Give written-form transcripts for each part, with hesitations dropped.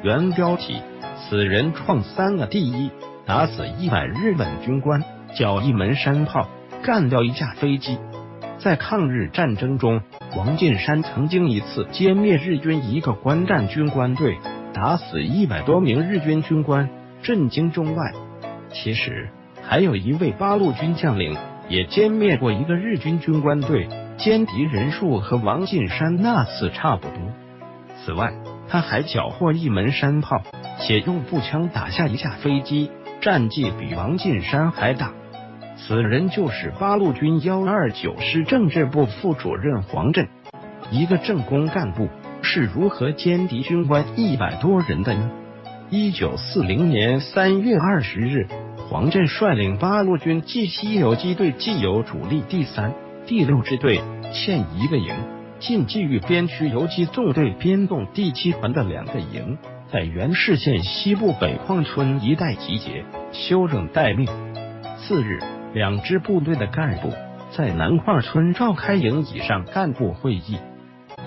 原标题：此人创3个第一，打死100日本军官，缴1门山炮，干掉1架飞机。在抗日战争中，王进山曾经一次歼灭日军1个观战军官队，打死100多名日军军官，震惊中外。其实还有一位八路军将领也歼灭过1个日军军官队，歼敌人数和王进山那次差不多。此外，他还缴获1门山炮，且用步枪打下1架飞机，战绩比王进山还大。此人就是八路军129师政治部副主任黄震。一个政工干部是如何歼敌军官100多人的呢？1940年3月20日，黄震率领八路军冀西游击队冀游主力第3、第6支队欠1个营，晋冀豫边区游击纵队编动第7团的2个营，在原市县西部北矿村一带集结，休整待命。次日，2支部队的干部在南矿村召开营以上干部会议，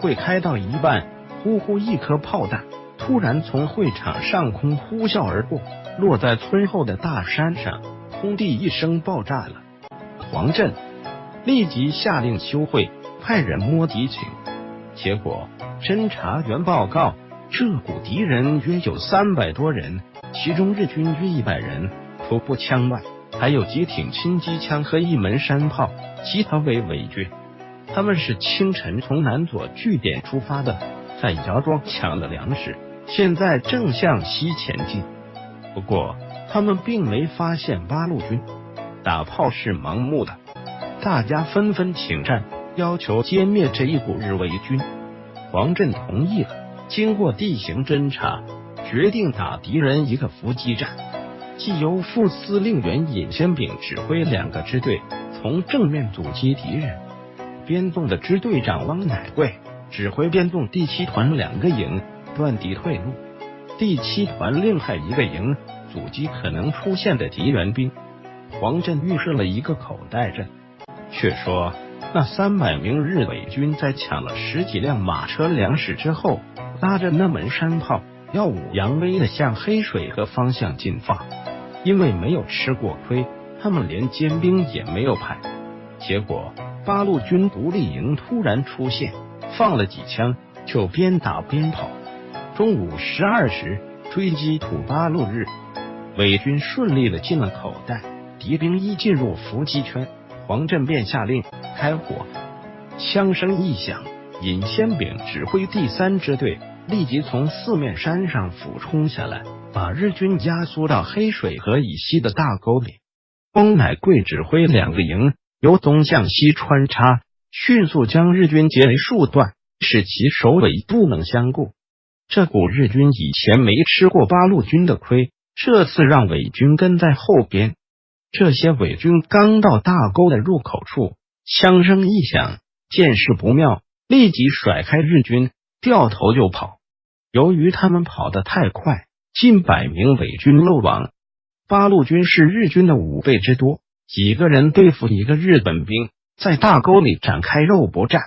会开到一半，呼一颗炮弹突然从会场上空呼啸而过，落在村后的大山上，轰地一声爆炸了。黄震立即下令休会，派人摸敌情。结果侦查员报告，这股敌人约有300多人，其中日军约100人，除步枪外，还有几挺轻机枪和1门山炮，其他为伪军。他们是清晨从南左据点出发的，在姚庄抢了粮食，现在正向西前进。不过他们并没发现八路军，打炮是盲目的，大家纷纷请战，要求歼灭这一股日伪军。黄震同意了，经过地形侦察，决定打敌人一个伏击战。冀游副司令员尹先炳指挥2个支队从正面阻击敌人，编动的支队长汪乃贵指挥编动第7团2个营，断敌退路。第7团另派1个营阻击可能出现的敌援兵。黄震预设了一个口袋阵，却说那300名日伪军在抢了10几辆马车粮食之后，拉着那门山炮耀武扬威的向黑水河方向进发。因为没有吃过亏，他们连尖兵也没有派。结果八路军独立营突然出现，放了几枪，就边打边跑。中午12时追击土八路日，伪军顺利的进了口袋，敌兵一进入伏击圈，黄震便下令开火。枪声一响，尹先炳指挥第3支队立即从4面山上俯冲下来，把日军压缩到黑水河以西的大沟里。汪乃贵指挥2个营由东向西穿插，迅速将日军截为数段，使其首尾不能相顾。这股日军以前没吃过八路军的亏，这次让伪军跟在后边。这些伪军刚到大沟的入口处，枪声一响，见势不妙，立即甩开日军，掉头就跑。由于他们跑得太快，近100名伪军漏网。八路军是日军的5倍之多，几个人对付1个日本兵，在大沟里展开肉搏战。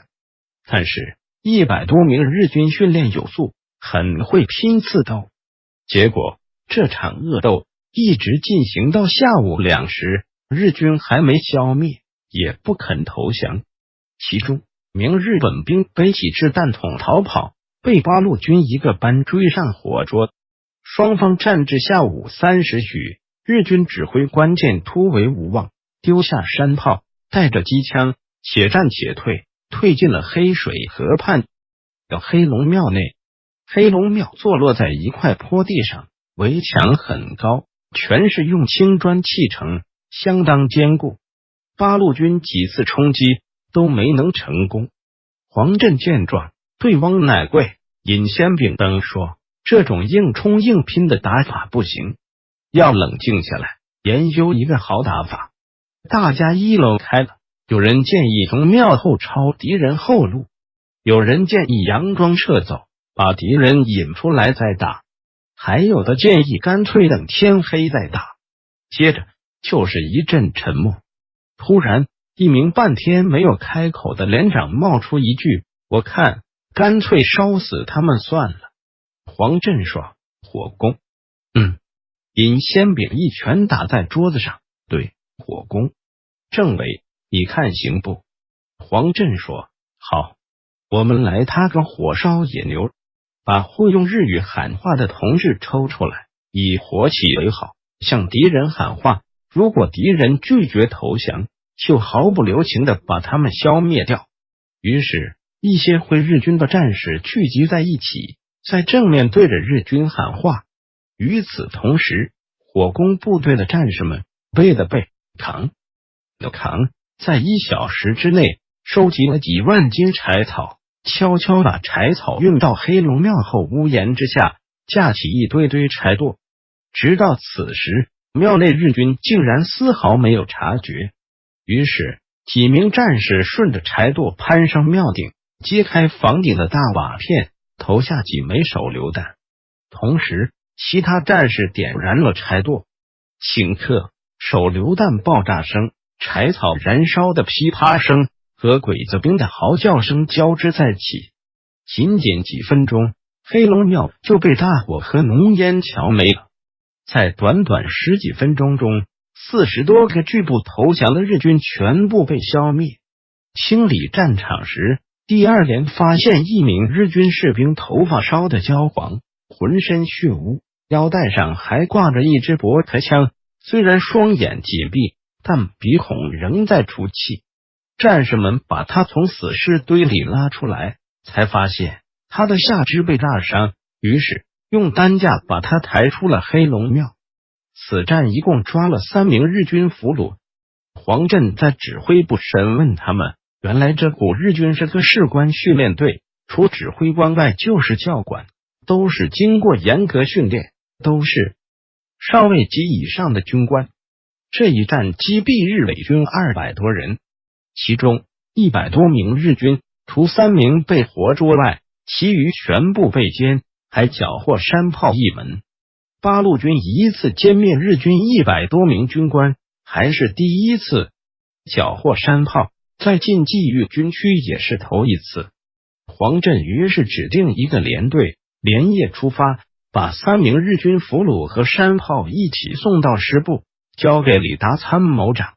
但是100多名日军训练有素，很会拼刺斗。结果这场恶斗一直进行到下午2时，日军还没消灭，也不肯投降。其中名日本兵背起掷弹筒逃跑，被八路军1个班追上火捉。双方战至下午3时许，日军指挥官见突围无望，丢下山炮，带着机枪，且战且退，退进了黑水河畔的黑龙庙内。黑龙庙坐落在一块坡地上，围墙很高，全是用青砖砌成，相当坚固。八路军几次冲击都没能成功。黄震见状，对汪乃贵、尹先炳等说，这种硬冲硬拼的打法不行，要冷静下来，研究一个好打法。大家议论开了，有人建议从庙后抄敌人后路，有人建议佯装撤走，把敌人引出来再打，还有的建议干脆等天黑再打。接着就是一阵沉默。突然，一名半天没有开口的连长冒出一句：“我看干脆烧死他们算了。”黄震说：“火攻。尹先炳一拳打在桌子上，对，火攻。政委，你看行不？黄震说，好，我们来他个火烧野牛，把会用日语喊话的同志抽出来，以火起为号，向敌人喊话，如果敌人拒绝投降，就毫不留情地把他们消灭掉。于是一些会日军的战士聚集在一起，在正面对着日军喊话。与此同时，火攻部队的战士们背的背，扛的扛，在1小时之内收集了几万斤柴草，悄悄把柴草运到黑龙庙后屋檐之下，架起一堆堆柴垛。直到此时，庙内日军竟然丝毫没有察觉。于是几名战士顺着柴垛攀上庙顶，揭开房顶的大瓦片，投下几枚手榴弹。同时其他战士点燃了柴垛，顷刻手榴弹爆炸声、柴草燃烧的噼啪声和鬼子兵的嚎叫声交织在一起。仅仅几分钟，黑龙庙就被大火和浓烟瞧没了。在短短10几分钟中，40多个拒不投降的日军全部被消灭。清理战场时，第二连发现一名日军士兵头发烧得焦黄，浑身血污，腰带上还挂着一支驳壳枪，虽然双眼紧闭，但鼻孔仍在出气。战士们把他从死尸堆里拉出来，才发现他的下肢被炸伤，于是用担架把他抬出了黑龙庙。此战一共抓了3名日军俘虏。黄震在指挥部审问他们，原来这股日军是个士官训练队，除指挥官外就是教官，都是经过严格训练，都是少尉级以上的军官。这一战击毙日伪军200多人，其中100多名日军，除3名被活捉外，其余全部被歼，还缴获山炮1门。八路军一次歼灭日军100多名军官，还是第一次；缴获山炮在晋冀豫军区也是头一次。黄震于是指定一个连队，连夜出发，把3名日军俘虏和山炮一起送到师部，交给李达参谋长。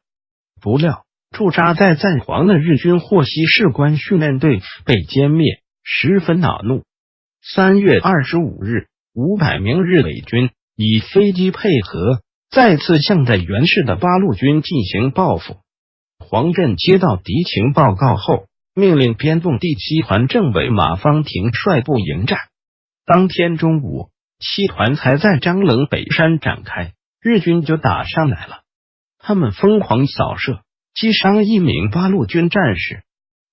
不料驻扎在赞皇的日军获悉士官训练队被歼灭，十分恼怒。3月25日，500名日伪军以飞机配合，再次向在原市的八路军进行报复。黄震接到敌情报告后，命令编动第7团政委马方廷率部迎战。当天中午，7团才在张棱北山展开，日军就打上来了。他们疯狂扫射，击伤1名八路军战士。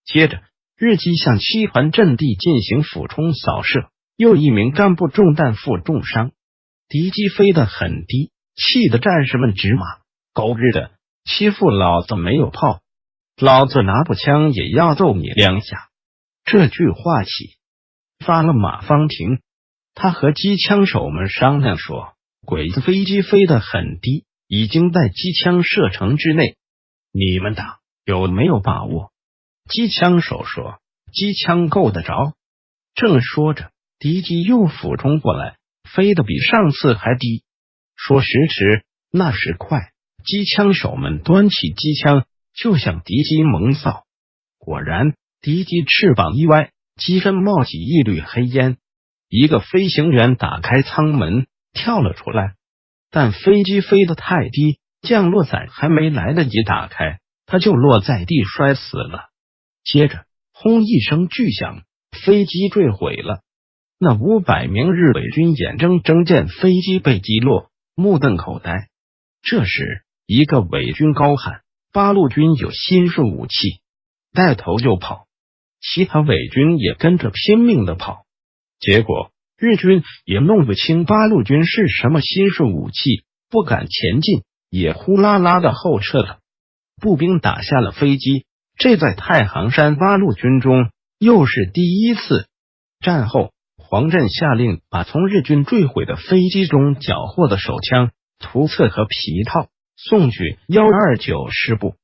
接着日机向7团阵地进行俯冲扫射，又1名干部中弹负重伤。敌机飞得很低，气得战士们直骂：狗日的，欺负老子没有炮，老子拿步枪也要揍你2下。这句话启发了马方廷，他和机枪手们商量说，鬼子飞机飞得很低，已经在机枪射程之内，你们打有没有把握？机枪手说，机枪够得着。正说着，敌机又俯冲过来，飞得比上次还低。说时迟，那时快，机枪手们端起机枪就向敌机猛扫。果然，敌机翅膀一歪，机身冒起一缕黑烟，一个飞行员打开舱门跳了出来，但飞机飞得太低，降落伞还没来得及打开，他就落在地摔死了。接着轰一声巨响，飞机坠毁了。那500名日伪军眼睁睁见飞机被击落，目瞪口呆。这时一个伪军高喊，八路军有新式武器，带头就跑。其他伪军也跟着拼命的跑，结果日军也弄不清八路军是什么新式武器，不敢前进，也呼啦啦的后撤了。步兵打下了飞机，这在太行山八路军中又是第一次。战后黄震下令把从日军坠毁的飞机中缴获的手枪、图册和皮套送去129师部。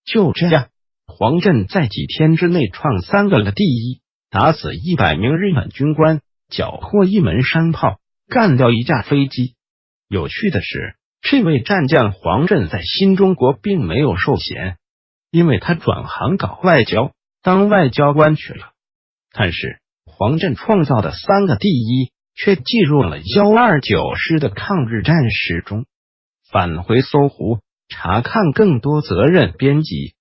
就这样，黄震在几天之内创3个了第一，打死100名日本军官，缴获1门山炮，干掉一架飞机。有趣的是，这位战将黄镇在新中国并没有受衔，因为他转行搞外交，当外交官去了。但是黄镇创造的3个第一却记入了129师的抗日战史中。返回搜狐，查看更多责任编辑。